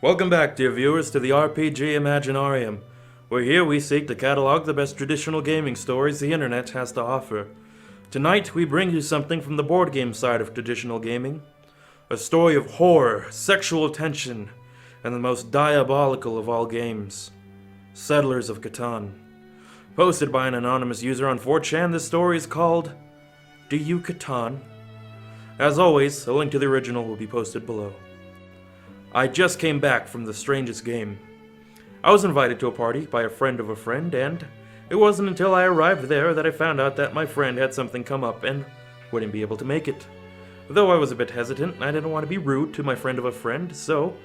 Welcome back, dear viewers, to the RPG Imaginarium, where here we seek to catalog the best traditional gaming stories the internet has to offer. Tonight, we bring you something from the board game side of traditional gaming. A story of horror, sexual tension, and the most diabolical of all games, Settlers of Catan. Posted by an anonymous user on 4chan, this story is called You Catan. As always, a link to the original will be posted below. I just came back from the strangest game. I was invited to a party by a friend of a friend, and it wasn't until I arrived there that I found out that my friend had something come up and wouldn't be able to make it. Though I was a bit hesitant, I didn't want to be rude to my friend of a friend, so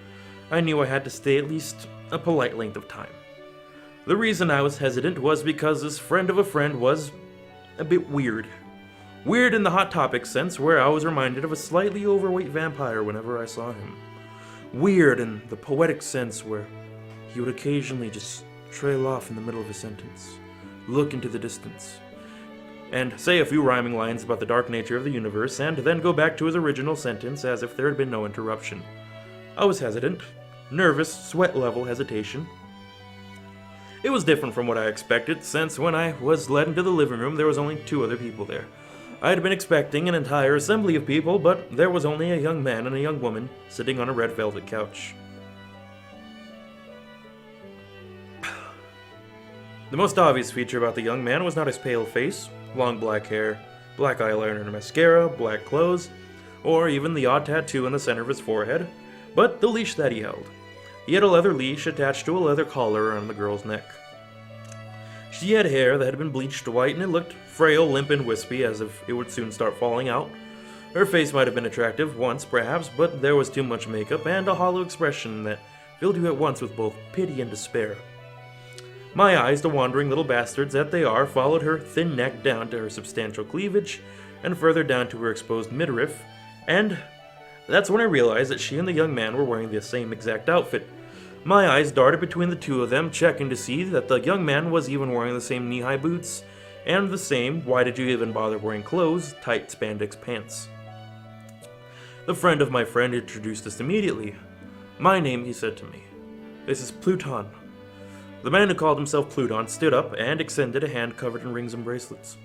I knew I had to stay at least a polite length of time. The reason I was hesitant was because this friend of a friend was a bit weird. Weird in the Hot Topic sense, where I was reminded of a slightly overweight vampire whenever I saw him. Weird in the poetic sense, where he would occasionally just trail off in the middle of a sentence, look into the distance, and say a few rhyming lines about the dark nature of the universe, and then go back to his original sentence as if there had been no interruption. I was hesitant, nervous, sweat-level hesitation. It was different from what I expected, since when I was led into the living room, there was only 2 other people there. I had been expecting an entire assembly of people, but there was only a young man and a young woman sitting on a red velvet couch. The most obvious feature about the young man was not his pale face, long black hair, black eyeliner and mascara, black clothes, or even the odd tattoo in the center of his forehead, but the leash that he held. He had a leather leash attached to a leather collar around the girl's neck. She had hair that had been bleached white, and it looked frail, limp, and wispy, as if it would soon start falling out. Her face might have been attractive once, perhaps, but there was too much makeup and a hollow expression that filled you at once with both pity and despair. My eyes, the wandering little bastards that they are, followed her thin neck down to her substantial cleavage, and further down to her exposed midriff, and that's when I realized that she and the young man were wearing the same exact outfit. My eyes darted between the 2 of them, checking to see that the young man was even wearing the same knee-high boots, and the same, why did you even bother wearing clothes, tight spandex pants. The friend of my friend introduced us immediately. "My name," he said to me. "This is Pluton." The man who called himself Pluton stood up and extended a hand covered in rings and bracelets.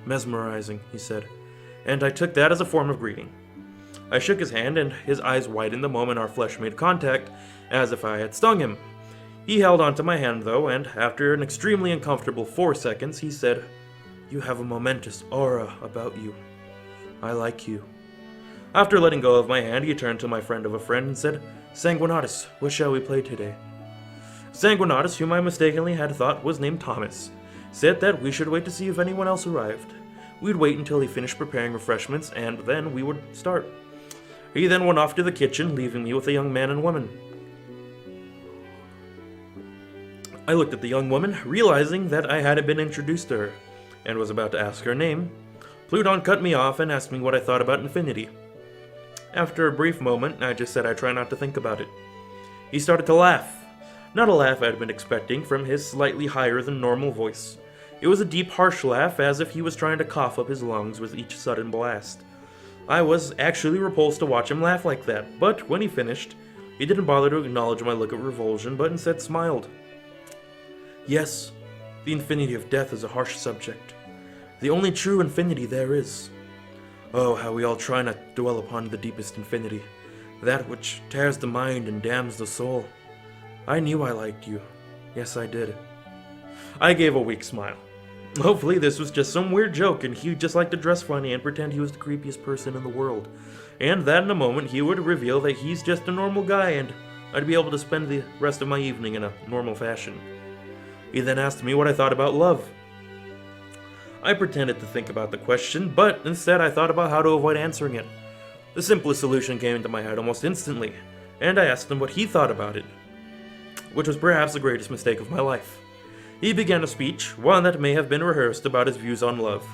"Mesmerizing," he said, and I took that as a form of greeting. I shook his hand, and his eyes widened the moment our flesh made contact, as if I had stung him. He held onto my hand, though, and after an extremely uncomfortable 4 seconds, he said, "You have a momentous aura about you. I like you." After letting go of my hand, he turned to my friend of a friend and said, "Sanguinatus, what shall we play today?" Sanguinatus, whom I mistakenly had thought was named Thomas, said that we should wait to see if anyone else arrived. We'd wait until he finished preparing refreshments, and then we would start. He then went off to the kitchen, leaving me with a young man and woman. I looked at the young woman, realizing that I hadn't been introduced to her, and was about to ask her name. Pluton cut me off and asked me what I thought about infinity. After a brief moment, I just said I try not to think about it. He started to laugh. Not a laugh I had been expecting from his slightly higher than normal voice. It was a deep, harsh laugh, as if he was trying to cough up his lungs with each sudden blast. I was actually repulsed to watch him laugh like that, but when he finished, he didn't bother to acknowledge my look of revulsion, but instead smiled. "Yes, the infinity of death is a harsh subject. The only true infinity there is. Oh, how we all try not to dwell upon the deepest infinity, that which tears the mind and damns the soul. I knew I liked you. Yes, I did." I gave a weak smile. Hopefully this was just some weird joke, and he'd just like to dress funny and pretend he was the creepiest person in the world. And that in a moment he would reveal that he's just a normal guy, and I'd be able to spend the rest of my evening in a normal fashion. He then asked me what I thought about love. I pretended to think about the question, but instead I thought about how to avoid answering it. The simplest solution came into my head almost instantly, and I asked him what he thought about it, which was perhaps the greatest mistake of my life. He began a speech, one that may have been rehearsed, about his views on love.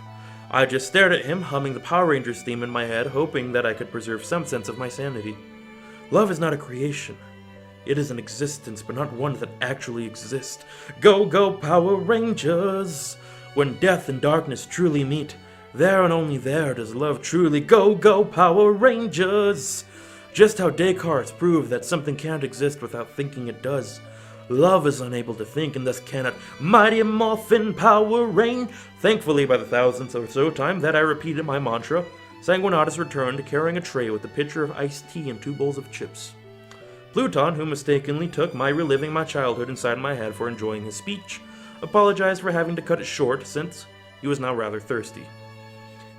I just stared at him, humming the Power Rangers theme in my head, hoping that I could preserve some sense of my sanity. Love is not a creation. It is an existence, but not one that actually exists. Go, go, Power Rangers! When death and darkness truly meet, there and only there does love truly. Go, go, Power Rangers! Just how Descartes proved that something can't exist without thinking it does. Love is unable to think and thus cannot mighty morphin power reign. Thankfully, by the thousandth or so time that I repeated my mantra, Sanguinatus returned carrying a tray with a pitcher of iced tea and 2 bowls of chips. Pluton, who mistakenly took my reliving my childhood inside my head for enjoying his speech, apologized for having to cut it short since he was now rather thirsty.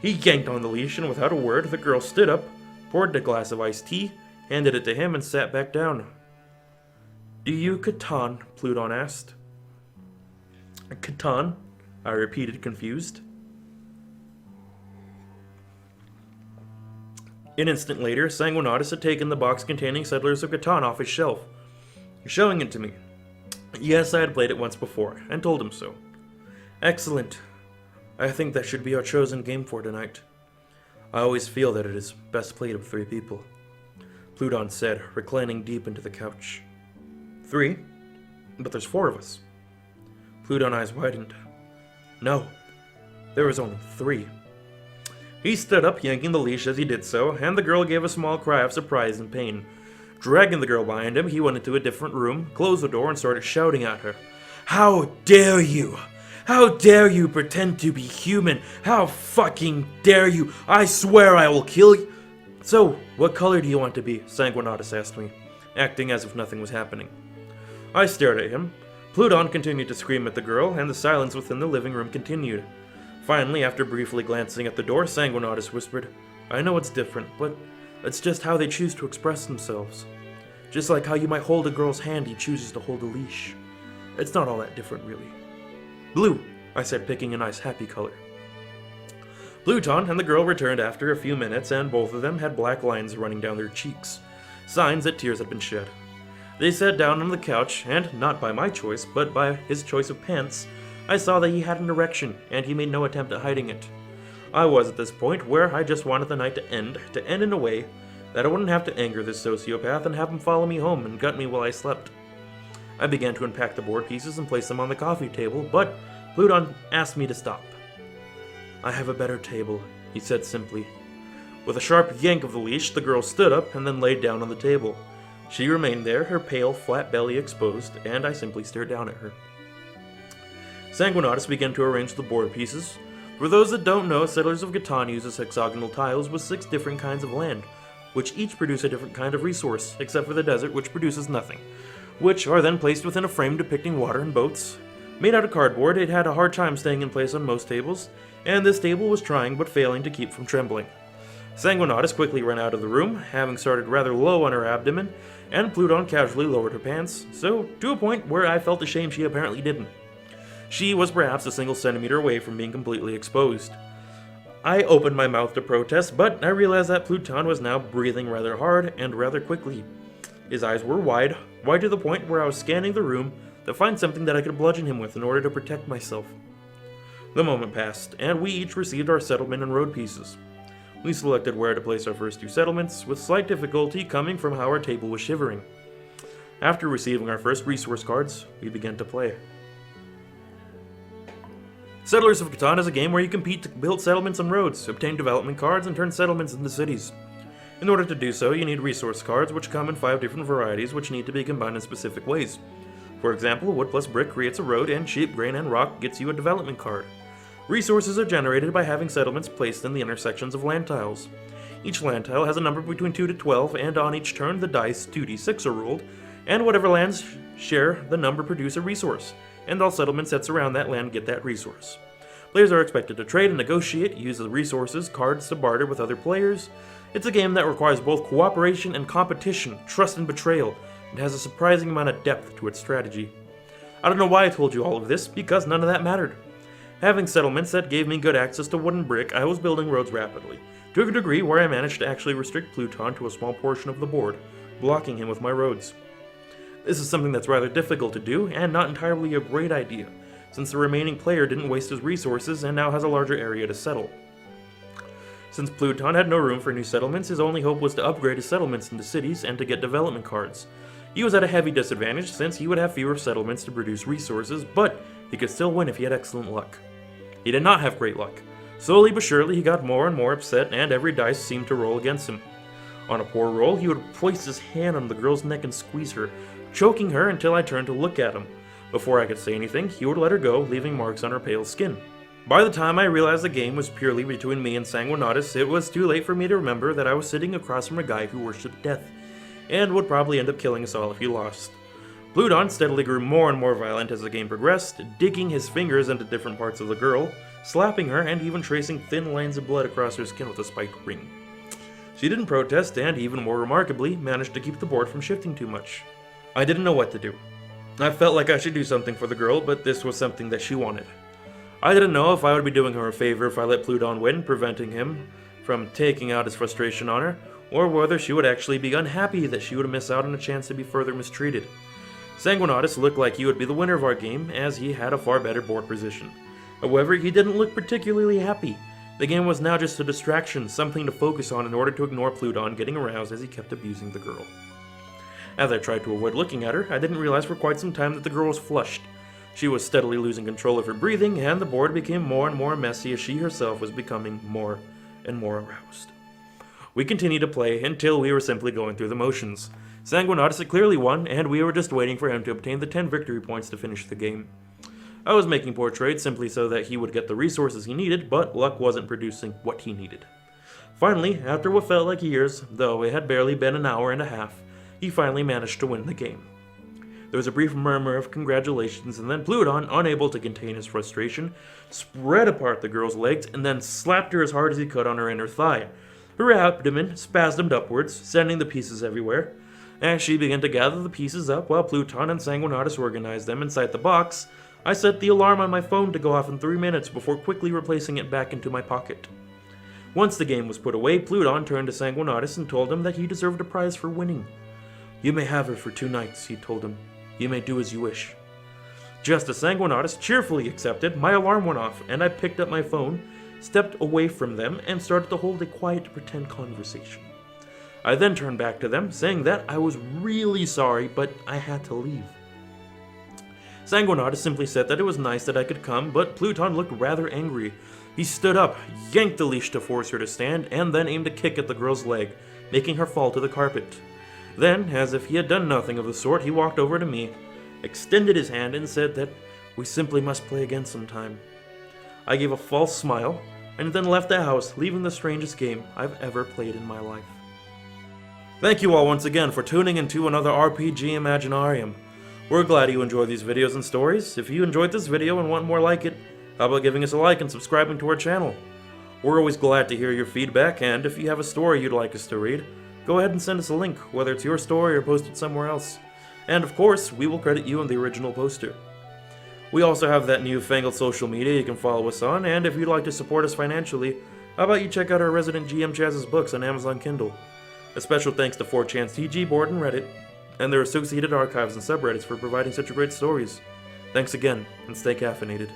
He yanked on the leash, and without a word, the girl stood up, poured a glass of iced tea, handed it to him, and sat back down. "Do you Catan?" Pluton asked. "Catan?" I repeated, confused. An instant later, Sanguinatus had taken the box containing Settlers of Catan off his shelf, showing it to me. Yes, I had played it once before, and told him so. "Excellent. I think that should be our chosen game for tonight. I always feel that it is best played with 3 people," Pluton said, reclining deep into the couch. 3? But there's 4 of us. Pluton's eyes widened. No, there was only 3. He stood up, yanking the leash as he did so, and the girl gave a small cry of surprise and pain. Dragging the girl behind him, he went into a different room, closed the door, and started shouting at her. "How dare you! How dare you pretend to be human? How fucking dare you! I swear I will kill you!" "So, what color do you want to be?" Sanguinatus asked me, acting as if nothing was happening. I stared at him. Pluton continued to scream at the girl, and the silence within the living room continued. Finally, after briefly glancing at the door, Sanguinatus whispered, "I know it's different, but it's just how they choose to express themselves. Just like how you might hold a girl's hand he chooses to hold a leash. It's not all that different, really." "Blue," I said, picking a nice happy color. Pluton and the girl returned after a few minutes, and both of them had black lines running down their cheeks, signs that tears had been shed. They sat down on the couch, and not by my choice, but by his choice of pants, I saw that he had an erection, and he made no attempt at hiding it. I was at this point where I just wanted the night to end in a way that I wouldn't have to anger this sociopath and have him follow me home and gut me while I slept. I began to unpack the board pieces and place them on the coffee table, but Pluton asked me to stop. "I have a better table," he said simply. With a sharp yank of the leash, the girl stood up and then laid down on the table. She remained there, her pale, flat belly exposed, and I simply stared down at her. Sanguinatus began to arrange the board pieces. For those that don't know, Settlers of Catan uses hexagonal tiles with 6 different kinds of land, which each produce a different kind of resource, except for the desert, which produces nothing, which are then placed within a frame depicting water and boats. Made out of cardboard, it had a hard time staying in place on most tables, and this table was trying but failing to keep from trembling. Sanguinatus quickly ran out of the room, having started rather low on her abdomen, and Pluton casually lowered her pants, so to a point where I felt ashamed she apparently didn't. She was perhaps a single centimeter away from being completely exposed. I opened my mouth to protest, but I realized that Pluton was now breathing rather hard and rather quickly. His eyes were wide to the point where I was scanning the room to find something that I could bludgeon him with in order to protect myself. The moment passed, and we each received our settlement and road pieces. We selected where to place our first 2 settlements, with slight difficulty coming from how our table was shivering. After receiving our first resource cards, we began to play. Settlers of Catan is a game where you compete to build settlements and roads, obtain development cards, and turn settlements into cities. In order to do so, you need resource cards, which come in 5 different varieties which need to be combined in specific ways. For example, wood plus brick creates a road, and sheep, grain, and rock gets you a development card. Resources are generated by having settlements placed in the intersections of land tiles. Each land tile has a number between 2 to 12, and on each turn the dice 2d6 are rolled, and whatever lands share the number produce a resource, and all settlement sets around that land get that resource. Players are expected to trade and negotiate, use the resources, cards to barter with other players. It's a game that requires both cooperation and competition, trust and betrayal, and has a surprising amount of depth to its strategy. I don't know why I told you all of this, because none of that mattered. Having settlements that gave me good access to wood and brick, I was building roads rapidly, to a degree where I managed to actually restrict Pluton to a small portion of the board, blocking him with my roads. This is something that's rather difficult to do, and not entirely a great idea, since the remaining player didn't waste his resources and now has a larger area to settle. Since Pluton had no room for new settlements, his only hope was to upgrade his settlements into cities and to get development cards. He was at a heavy disadvantage since he would have fewer settlements to produce resources, but he could still win if he had excellent luck. He did not have great luck. Slowly but surely he got more and more upset, and every dice seemed to roll against him. On a poor roll, he would place his hand on the girl's neck and squeeze her, choking her until I turned to look at him. Before I could say anything, he would let her go, leaving marks on her pale skin. By the time I realized the game was purely between me and Sanguinatus, it was too late for me to remember that I was sitting across from a guy who worshipped death, and would probably end up killing us all if he lost. Pluton steadily grew more and more violent as the game progressed, digging his fingers into different parts of the girl, slapping her, and even tracing thin lines of blood across her skin with a spiked ring. She didn't protest, and even more remarkably, managed to keep the board from shifting too much. I didn't know what to do. I felt like I should do something for the girl, but this was something that she wanted. I didn't know if I would be doing her a favor if I let Pluton win, preventing him from taking out his frustration on her, or whether she would actually be unhappy that she would miss out on a chance to be further mistreated. Sanguinatus looked like he would be the winner of our game, as he had a far better board position. However, he didn't look particularly happy. The game was now just a distraction, something to focus on in order to ignore Pluton getting aroused as he kept abusing the girl. As I tried to avoid looking at her, I didn't realize for quite some time that the girl was flushed. She was steadily losing control of her breathing, and the board became more and more messy as she herself was becoming more and more aroused. We continued to play until we were simply going through the motions. Sanguinatus had clearly won, and we were just waiting for him to obtain the 10 victory points to finish the game. I was making poor trades simply so that he would get the resources he needed, but luck wasn't producing what he needed. Finally, after what felt like years, though it had barely been an hour and a half, he finally managed to win the game. There was a brief murmur of congratulations, and then Pluton, unable to contain his frustration, spread apart the girl's legs and then slapped her as hard as he could on her inner thigh. Her abdomen spasmed upwards, sending the pieces everywhere. As she began to gather the pieces up while Pluton and Sanguinatus organized them inside the box, I set the alarm on my phone to go off in 3 minutes before quickly replacing it back into my pocket. Once the game was put away, Pluton turned to Sanguinatus and told him that he deserved a prize for winning. "You may have her for 2 nights," he told him. "You may do as you wish." Just as Sanguinatus cheerfully accepted, my alarm went off, and I picked up my phone, stepped away from them, and started to hold a quiet pretend conversation. I then turned back to them, saying that I was really sorry, but I had to leave. Sanguinatus simply said that it was nice that I could come, but Pluton looked rather angry. He stood up, yanked the leash to force her to stand, and then aimed a kick at the girl's leg, making her fall to the carpet. Then, as if he had done nothing of the sort, he walked over to me, extended his hand, and said that we simply must play again sometime. I gave a false smile, and then left the house, leaving the strangest game I've ever played in my life. Thank you all once again for tuning into another RPG Imaginarium. We're glad you enjoy these videos and stories. If you enjoyed this video and want more like it, how about giving us a like and subscribing to our channel? We're always glad to hear your feedback, and if you have a story you'd like us to read, go ahead and send us a link, whether it's your story or posted somewhere else. And of course, we will credit you in the original poster. We also have that newfangled social media you can follow us on, and if you'd like to support us financially, how about you check out our resident GM Chaz's books on Amazon Kindle. A special thanks to 4chan's TG board and Reddit, and their associated archives and subreddits for providing such great stories. Thanks again, and stay caffeinated.